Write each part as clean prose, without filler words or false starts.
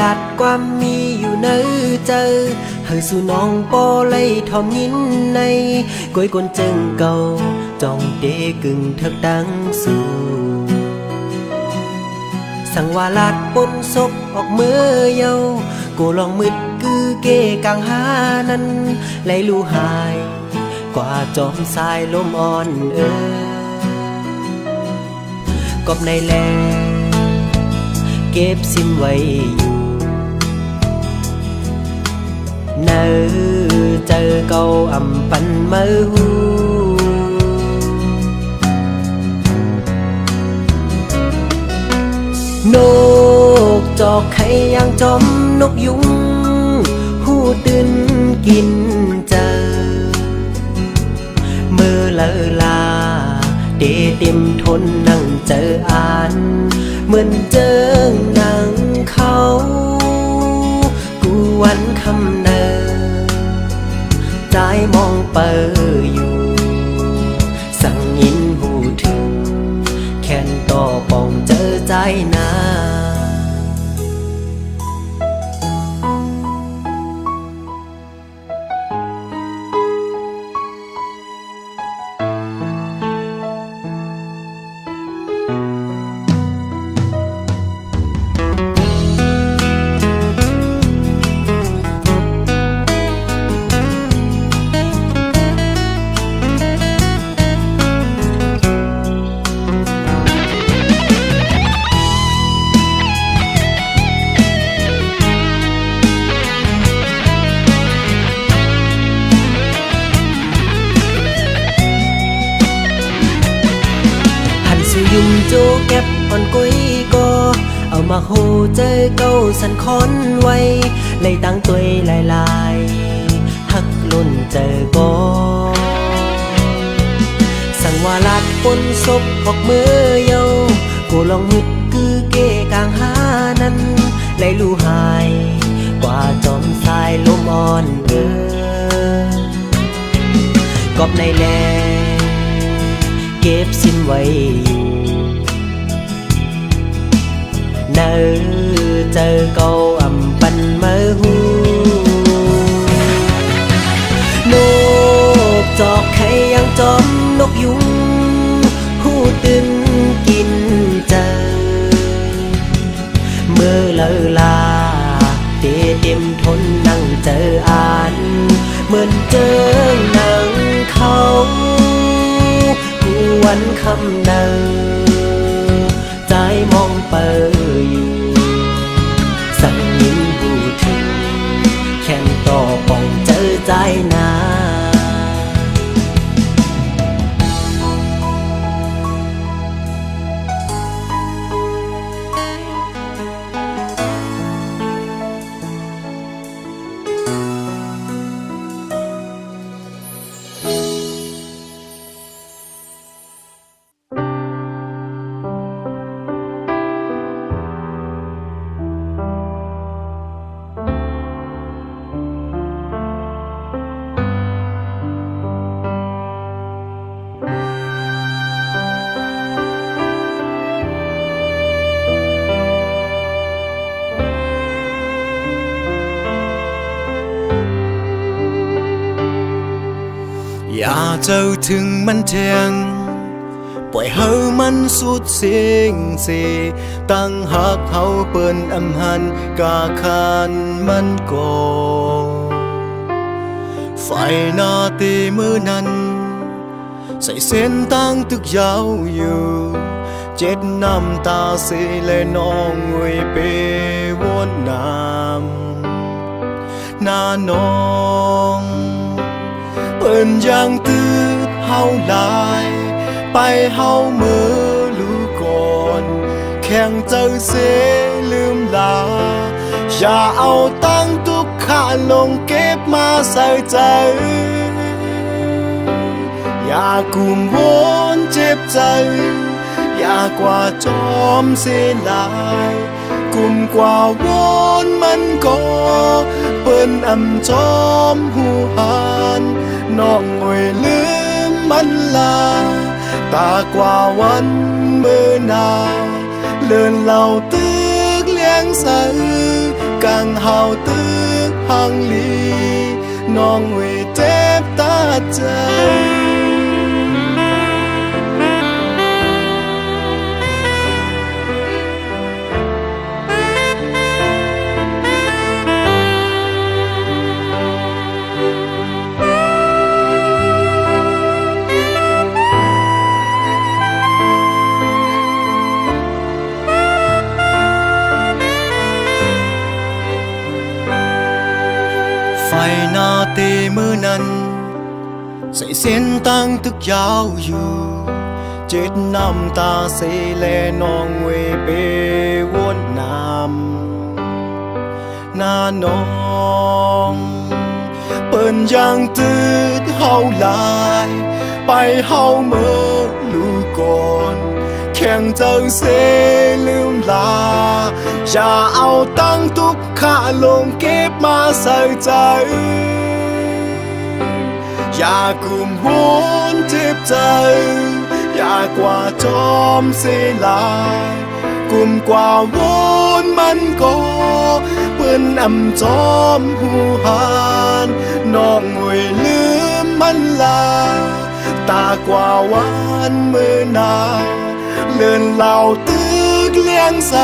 ลัดความมีอยู่เนื้อเจอเฮยสู่น้องปอเลยทอมยินในก้อยกนจึงเก่าจองเดกึ่งเถิกดังสู่สังวาลัดปนศพออกเมื่อเยากูลองมืดคือเกกังหานั้นไหลลู่หายกว่าจอมสายลมอ่อนกบในแลเก็บซิมไว้อยู่เนื้อเจอเก่าอ่ำปันเมื่อหูนกจอกไข่ยางจอมนกยุงหูตื่นกินเจอเมื่อเลอลาเดเต็มทนนั่งเจออ่านเหมือนเจอหนังเขากูวันคำเนอใจมองเปออยู่สั่งยินหูถึงแค่นต่อปองเจอใจนายุ่งโจเก็บอ่อนกุ้ยก็เอามาโหเจอเก้าสันคอนไว้เลยตั้งตัวลายหักลุ่นเจอก็สั่งว่าลัดปนศพออกมือเยากูลองมึดคือเกกลางหานั้นเลยลู่หายกว่าจอมสายลมอ่อนกบในแลเก็บซิมไว้อยู่เนื้อเจอเก่าอ่ำปันเมื่อหูนกจอกไข่ยังจอมนกยุงหูตื่นกินเจอเมื่อเลอลาเต็มทนนั่งเจออ่านเหมือนเจอหนังเขาวันคำเนอใจมองเปออยู่สั่งยินหูถึงแข่งต่อปองเจอใจนาอย่าเจ้าถึงมันเทียงปล่อยเฮามันสุดเสียงสิตั้งหักเฮาเปิ้นอำหันกาคานมันก่อไฟหน้าตีมือนั้นใส่เส้นตั้งตึกยาวอยู่เจ็ดน้ำตาสีและน้องงวยเปวนน้ำหน้าน้องเปิ้นยังตืดเฮาหลายไปเฮามือลูก่อนแข่งเจ้าเสลืมลาอย่าเอาตั้งทุกข้าลงเก็บมาใส่ใจอย่ากุมวนเจ็บใจอย่ากว่าจอมเสียลายกุมกว่าวนมันก็เปิ้นอำจอมหูหันน้องงวยลืมมันลาตากว่าวันเมื่อนาเลื่อนเหล่าตึกเลี้ยงใส งเฮาตึกหังลีน้องเวเจ็บตาใจไฟหน้าเตมือนั้นใส่เส้นตั้งตึกยาวอยู่เจ็ดน้ำตาเสแลน้องเวเปวนน้ำหน้าน้องเปิ้นยังตืดเฮาลายไปเฮาเมื่อลูกก่อนแข่งเจ้าเสลืมลาอย่าเอาตั้งทุกข้าลงเก็บมาใส่ใจอย่ากุมวนเจ็บใจอย่ากว่าจอมเสียลายกุมกว่าวนมันก็เปิ้นอำจอมหูหานน้องงวยลืมมันลาตากว่าวันมือนาเลื่อนเหล่าตึกเลี้ยงใส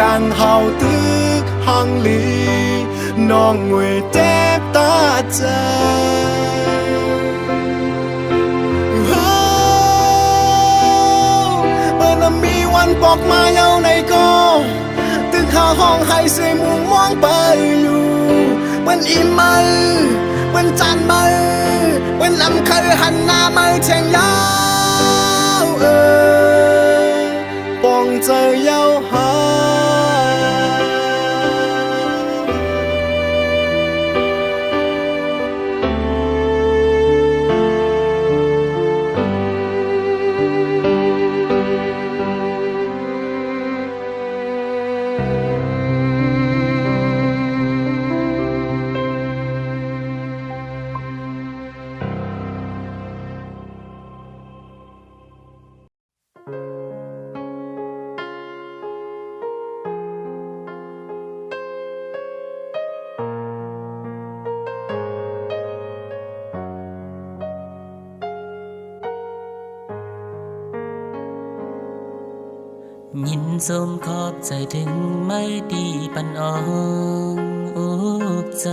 กางเฮาตึกหังลีน้องงวยเจ็บตาใจมีวันปอกมาเย้าในก็ตึกหาห้องให้เสมุงมองไปลูเป็นอิ่มมือเป็นจานมือเป็นลำเคยหันหน้ามือแทงยาวปองใจเย้าหายินสมขอบใจถึงไม่ดีปันอ่องอกใจ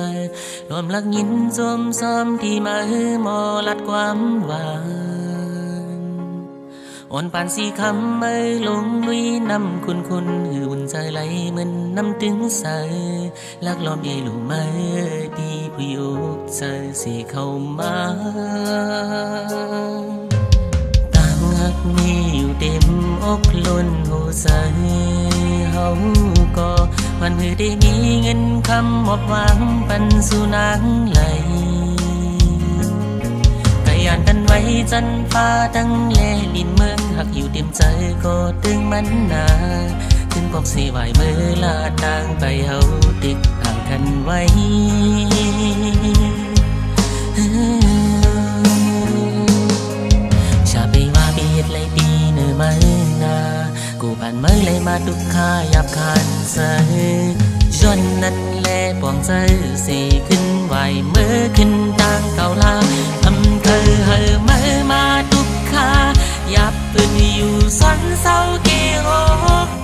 รวมลักยินสมซ้อมที่มาหมอลัดความหวานอ่อนปานสีคำไม่ลงลุยนำคุณหืออุ่นใจไหลเหมือนน้ำตึงใสลักล้อมเอลูไม่ดีผู้ยกใจสีเข้ามาหักมีอยู่เต็มอกล้นหัวใจเฮาก็วันมือได้มีเงินคำมอบหวังปันสู่นางไหลกะยานกันไว้จันฟ้าตั้งแลลินเมืองหักอยู่เต็มใจก็ตึงมันนาถึงบอกสิไหวเมื่อลาต่างไปเฮาติดห่างกันไว้เลยดีเนื้อไม่นากูผ่านเมื่อเลยมาดุขาหยับคันใส่จนนั้นแลปองใจสีขึ้นไหวเมื่อขึ้นต่างเก่าลาทำเธอเฮอเมื่อมาดุขาหยับปืนอยู่ซ้อนเศร้าเกี่ยว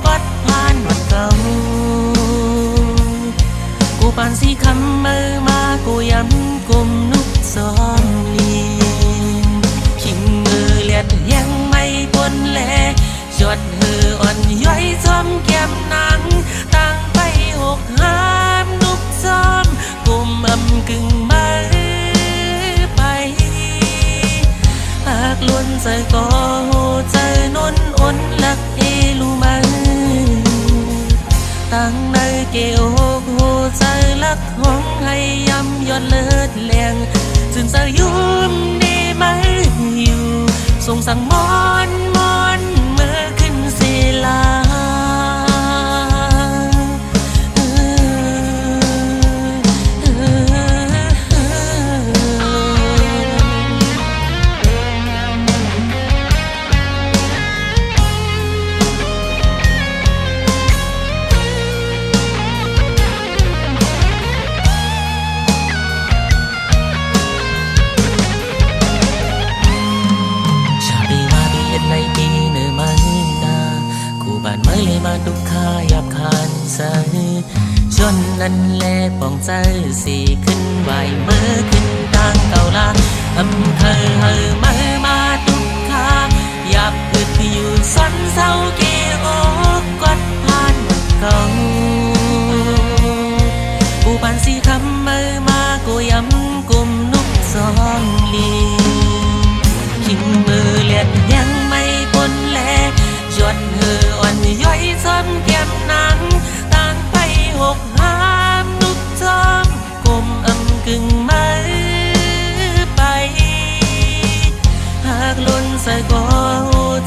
ปัดผ่านวันเก่ากูผ่านสีคำเมื่อมากูย้ำกุมนุกซ้อมลีขิงมือเลียดยังไม่ปนแลจดหืออ่อนย้อยซ้อมแก้มนางตั้งไปหกห้ามนุกซ้อมกุมอำกึ่งมือไปหากล้วนใจก็ใจนนอ่อนลักเอลูมือตั้งในเกี่ยวหัวใจลักห้องให้ยำยอดเลิศแรงจึงจะยุ่มดีไหมอยู่ส่งสั่งมอนเมื่อขึ้นศิลา บคานใสชนนั้นแลปองใจสีขึ้นไหวเมื่อขึ้นทางเก่าลาอำเภอเฮอมาทุกคาหยับอึดอยู่สันเศร้าเกโอกกดผ่านเก่าผู้ปานสีคำมากูย้ำกุมนุกซ้อนลีทิ้งมือเลียดยังไม่พ้นแลจวดเหืออ่อนย่อยซ้อนแก้มนางต่างไปหกห้ามนุกจอมกลมกึ่งมือไปหากล้นใส่ก็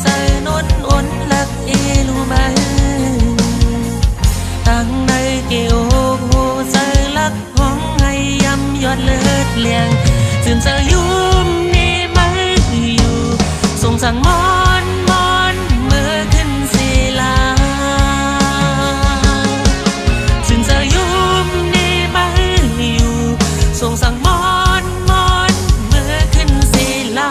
ใจนนอ่อนลักเอลูมาตั้งในเกี่ยวหูใจลักห้องให้ยำยอดเลือดเลียงจึงจะยุ่มนี่ไม่อยู่สงสั่งมอนเมื่อขึ้นศิลาจึงจะยุ่มนี่ไม่อยู่สงสั่งมอนเมื่อขึ้นศิลา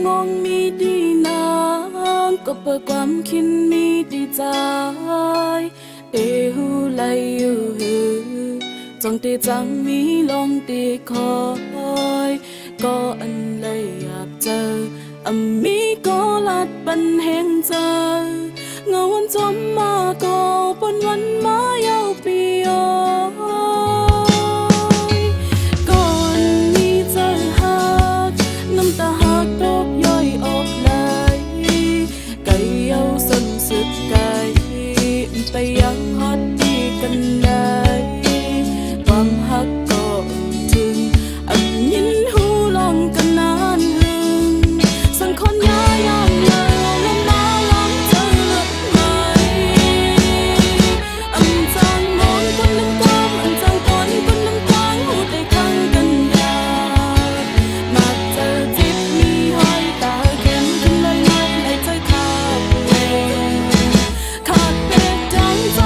มองมีดีนางก็เปิดความคิดมีดีใจเตหูไหลอยู่หือจงเตจังมีลองเตคอยก็อันเลยอยากเจอมีก็ลัดปันแห่งเจอเงาวันจมมาก็ปนวันมายาวปียก่อนมีเจอหักน้ำตาหักตกย่อยออกไหลไก่เย้าสันสุดไก่ไปยังฮอดดีกันได้ความหักก็ถึงยินหูลองกันนานหึงสังคนย้ายยามเยาวลมมาล้ำเจอเลือดไหมจางมองคนน้ำตามจางคนน้ำตางหูได้คังกันยามาเจอจิตมีห้อยตาเข็มขึ้นลอยในใจขาดเวขาดเด็กจังใจ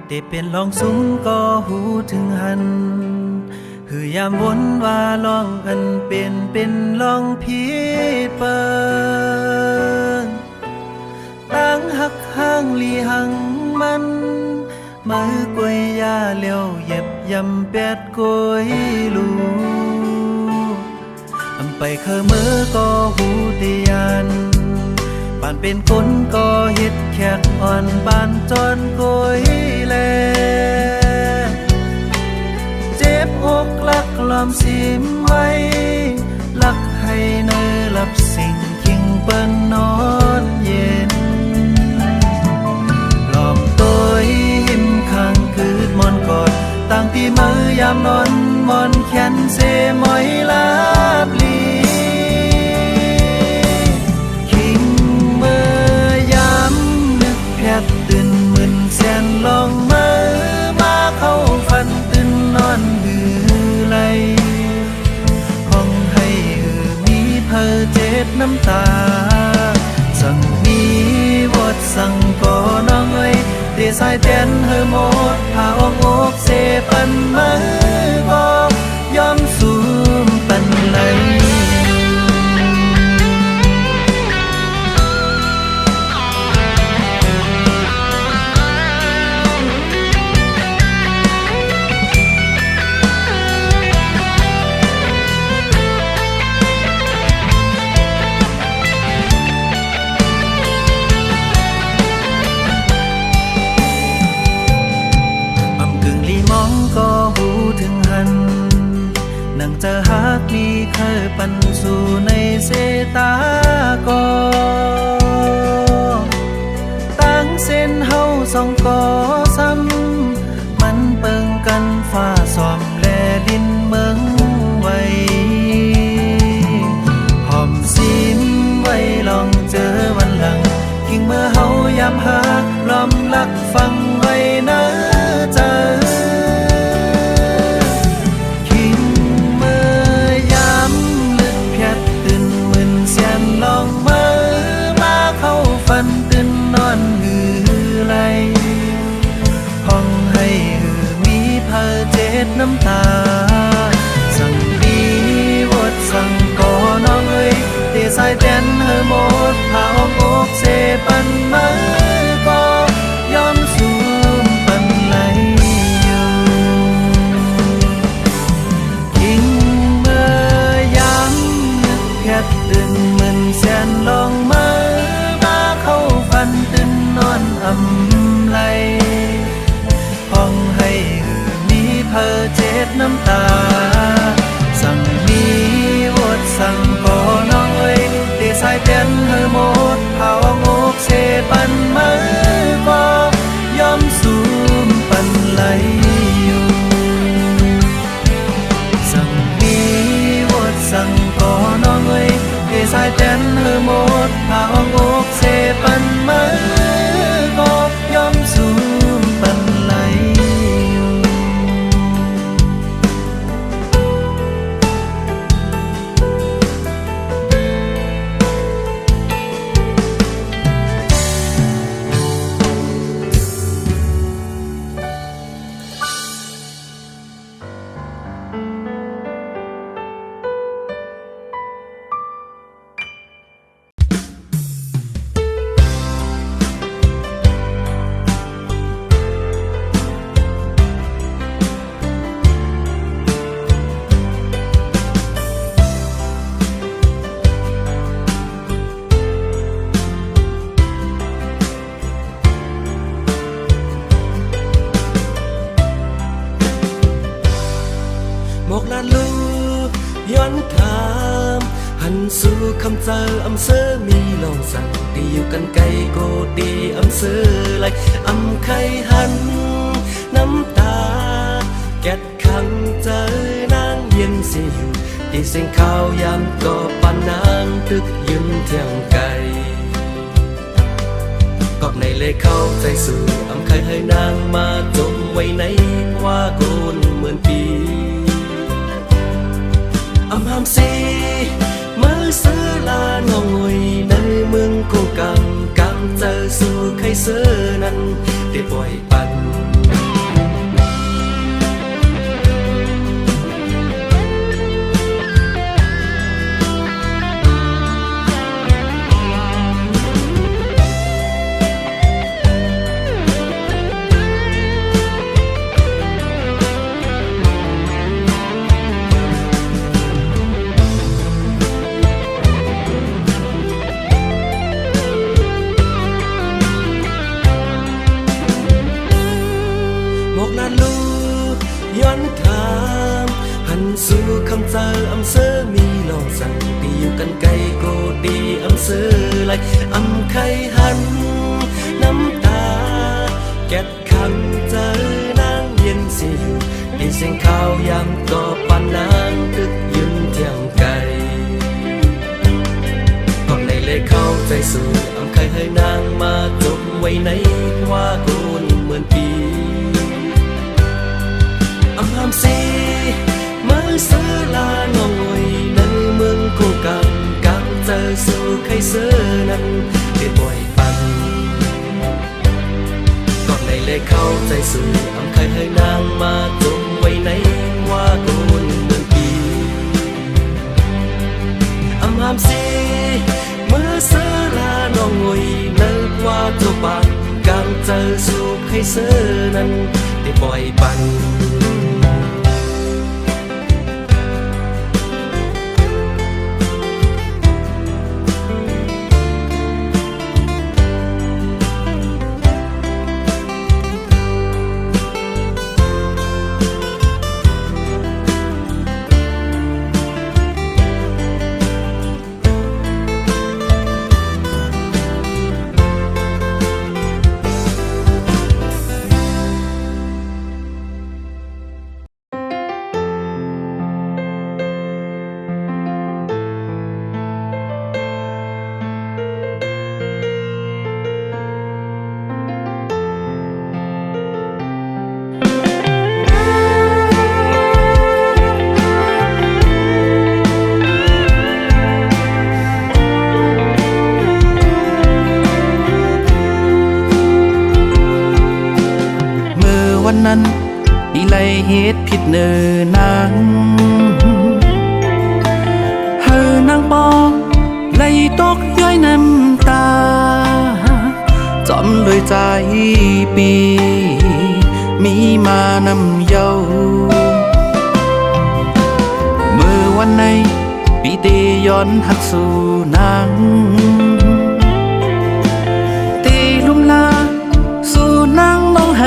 ได้เป็นลองสูงก็หูถึงหันคือยามวนว่าลองอันเป็นลองผิดเปิงตั้งหักห้างลีหังมันมือกวยยาเลี้ยวเย็บยำเป็ดกวยลูอำไปเคอมือก็หูเตียนบ้านเป็นคนก็เฮ็ดแขกอ่อนบ้านจอนกวยแลเจ็บอกลักลอมสิมไว้ลักให้เนอหลับสิ่งคิงเปิ้นนอนเย็นลอมตัวหิมข้างคืดมอนกอดตั้งที่มือยามนอนมอนแขนเสมอยลาบลีคิงเมื่อยามนึกแพทตื่นมึนแสนลองมือมาเข้าฝันตื่นนอนหือไหลห้องให้มีเพอเจ็ดน้ำตาสั่งมีวดสั่งก่อน้องเอ้ยเตะสายแตนเฮอหมดพาออกอกเสปันมือบอกยอมสูมปันไหลก็หูถึงหันนั่งเจอฮักมีเคยปันสู่ในเสตากอตั้งเส้นเฮาสองกอซ้ำมันเปิงกันฟ้าซ้อมแลดินเมืองไว้หอมซิมไว้ลองเจอวันหลังคิงเมื่อเฮายามฮักล้อมลักฟังไว้นะเจอลองมือมาเข้าฝันตื่นนอนหือไหลห้องให้มีเพอเจ็ดน้ำตาสั่งดีวดสั่งก่อน้องเอ้ยเตะสายแตนเฮอหมดพาออกอกเสปันมือก็ยอมสูมปันไหลอยู่ยิ่งเมื่อยามนึกแค่ตื่นแสนลองมือมาเข้าฝันตื่นนอนอำไหลห้องให้มีเพอเจ็ดน้ำตาสั่งมีวดสั่งก่อน้องเอ้ยเตะสายแตนเฮอหมดเผาอกเสปันมือก็ยอมสูมปันไหลอยู่สั่งมีวดสั่งก่อน้องเอ้ยสายแตนเฮอหมดพาออกอกเสปันมือก็ยอมสูมปันไหลอยู่ย้อนถามหันสู่คำเจออำเสอมีลองสั่งที่อยู่กันไกลโกดีอำเสอไหลอำไข่หันน้ำตาแกดขังเจอนางเย็นเสียอยู่ที่เสียงข้าวยามก็ปานนางตึกยืนเที่ยงไกลกอบในเลเข้าใจสู่อำไข่ให้นางมาจมไว้ในว่าโกนเหมือนปีอำหามซีมือซื้อลาหน่อยในเมืองโกกังกังเจอสู่ใครเสือนั้นได้ปล่อยปัน อำเสอมีลองสั่งตีอยู่กันไกลโกตีอำเสอไหลอำไข่หันน้ำตาแก็ดคำเจอนางเย็นสิอยู่ได้เสียงข่าวยามก่อปานนางตึกยืนเที่ยงไกลก่อนในเลยเข้าใจสู่อำไข่ให้นางมาจมไว้ในว่าโกนเหมือนปีอำหามสีมือเสือลาหน่อยในเมืองโคกังกังเจอสู่ใครเสือนั้นได้บ่อยปันก่อนในเลยเข้าใจสู่อำไข่ให้นางมาจมไว้ในว่าโกนเหมือนปีอำหามสีมือเสือลาหน่อยในว่าโจปังกังเจอสู่ใครเสือนั้นได้บ่อยปันวันนั้นดีไลเหตุผิดเนินนางเฮอนางปอไล่ตกย้อยน้ำตาจอมเลยใจปีมีมานำเยาเมื่อวันในปีเตย้อนหักสู่นางเตลุ่มลาสู่นางน้องเฮ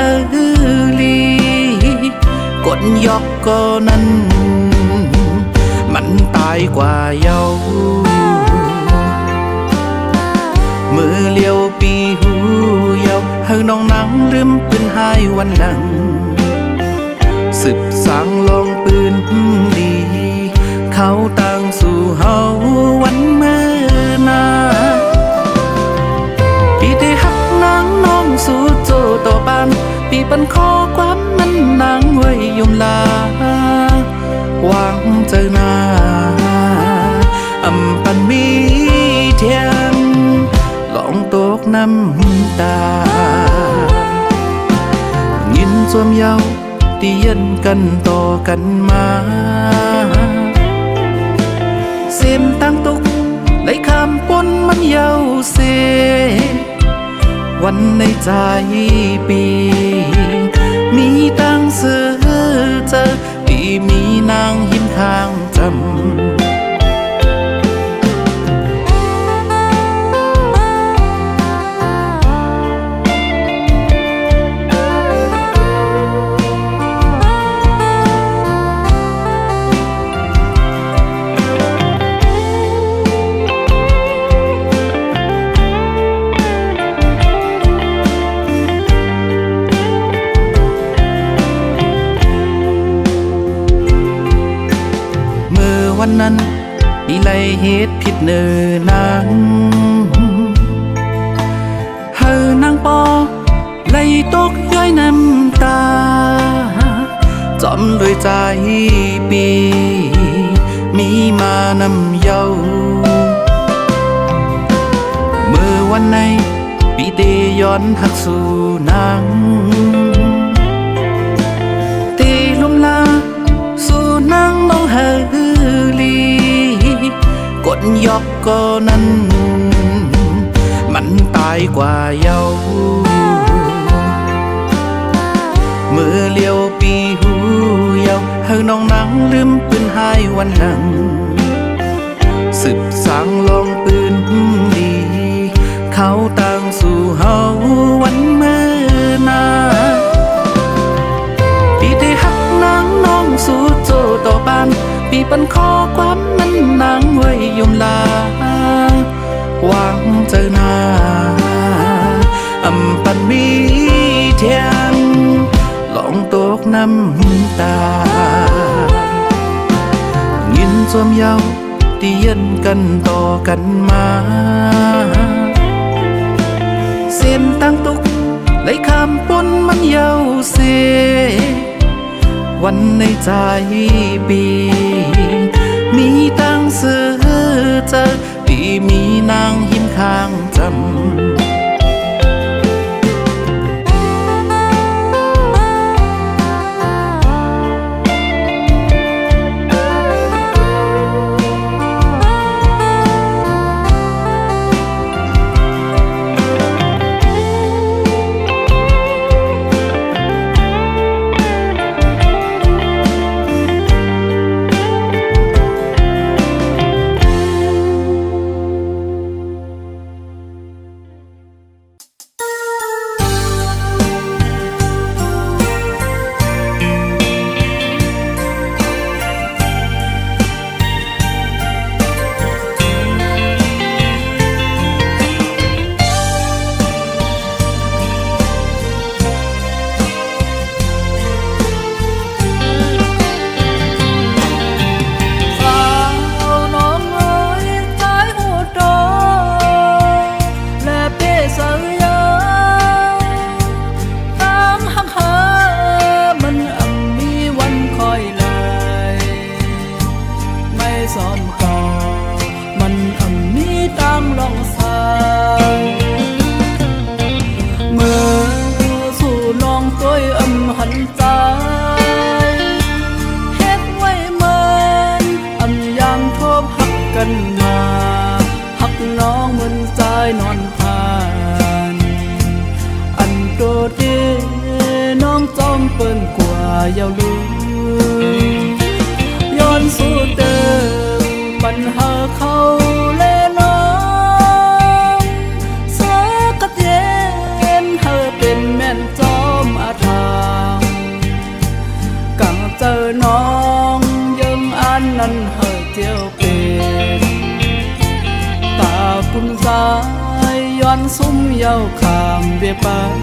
ลีกดยอกก็นั้นมันตายกว่าเยามือเลี้ยวปีหูเยาเฮาน้องนังลืมปืนหายวันหลังสืบสางลองปืนดีเขาต่างสู่เฮาวันเมื่อนาปีได้หักนางน้องสู่โจต่อบ้านปีปันข้อความมันนางไว้ยมลาวางใจนาอำปันมีเทียนลองตกน้ำตายินสวมเยาตีเย็นกันต่อกันมาเสียมตั้งตุกไหลคำปนมันเยาเสวันในใจปีมีตั้งเสือเจอปีมีนางยิ้มข้างจำวันนั้นดีไลเหตุผิดเนินนางเฮอนางปอไล่ตกย้อยน้ำตาจอมเลยใจปีมีมานำเยาเมื่อวันในปีเตย้อนหักสู่นางเตลุ่มลาสู่นางน้องเฮลีกดยอกก็นั้นมันตายกว่าเยาเมื่อเลี้ยวปีหูเยาเฮาน้องนังลืมปืนหายวันหลังสืบสางลองปืนดีเขาต่างสู่เฮาวันเมื่อนาปีได้หักนางน้องสู่โจต่อบ้าน ปีปันขอความนั้นนางไว้ยมลาวางเจอหน้าปันมีเทียนลองตกน้ำตายินสวมเยาที่เย็นกันต่อกันมาเส้นตั้งตุกไหลคำปนมันเยาเสวันในใจปีมีตั้งเสือเจอปีมีนางยิ้มข้างจำนอนผ่านอันโดดเดน้องจอมเปิ้นกว่าเยาวลืมย้อนสู่เดิมปัญหาเขาและน้องสากัดเย็นเธอเป็นแม่นจอมอาทางกังเจอน้องยังอันนั้นเธอเจียวเป็นตาคุณสายย้อนซุ้มเย้าขามเบียปาน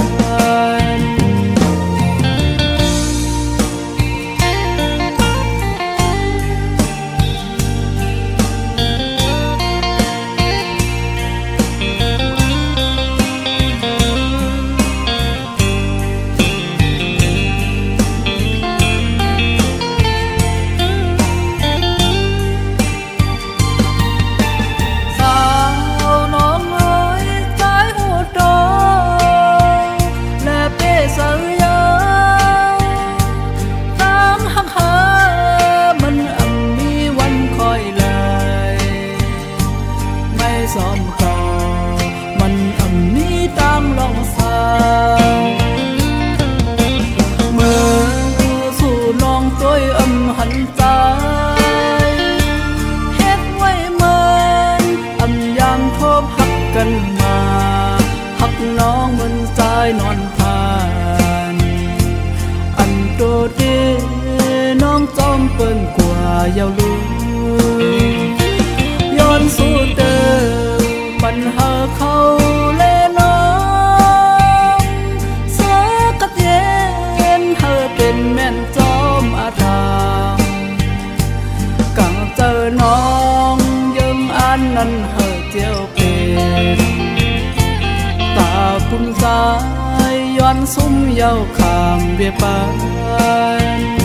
ซ้อมต่อมันมีตามลองสาวเมื่อสู่น้องตัวหันใจเฮ็ดไว้เหมือนยามทบหักกันมาหักน้องเหมือนใจนอนผ่านอันโดดเดน้องจอมเปิ้นกว่าเยาวลืมย้อนสู่เดิมปัญหาเขาและน้องสากัดเย็นเธอเป็นแม่นจอมอาทางกังเจอน้องยังอันนั้นเธอเจียวเป็นตาคุณสายย้อนซุ้มเย้าขามเบียปาน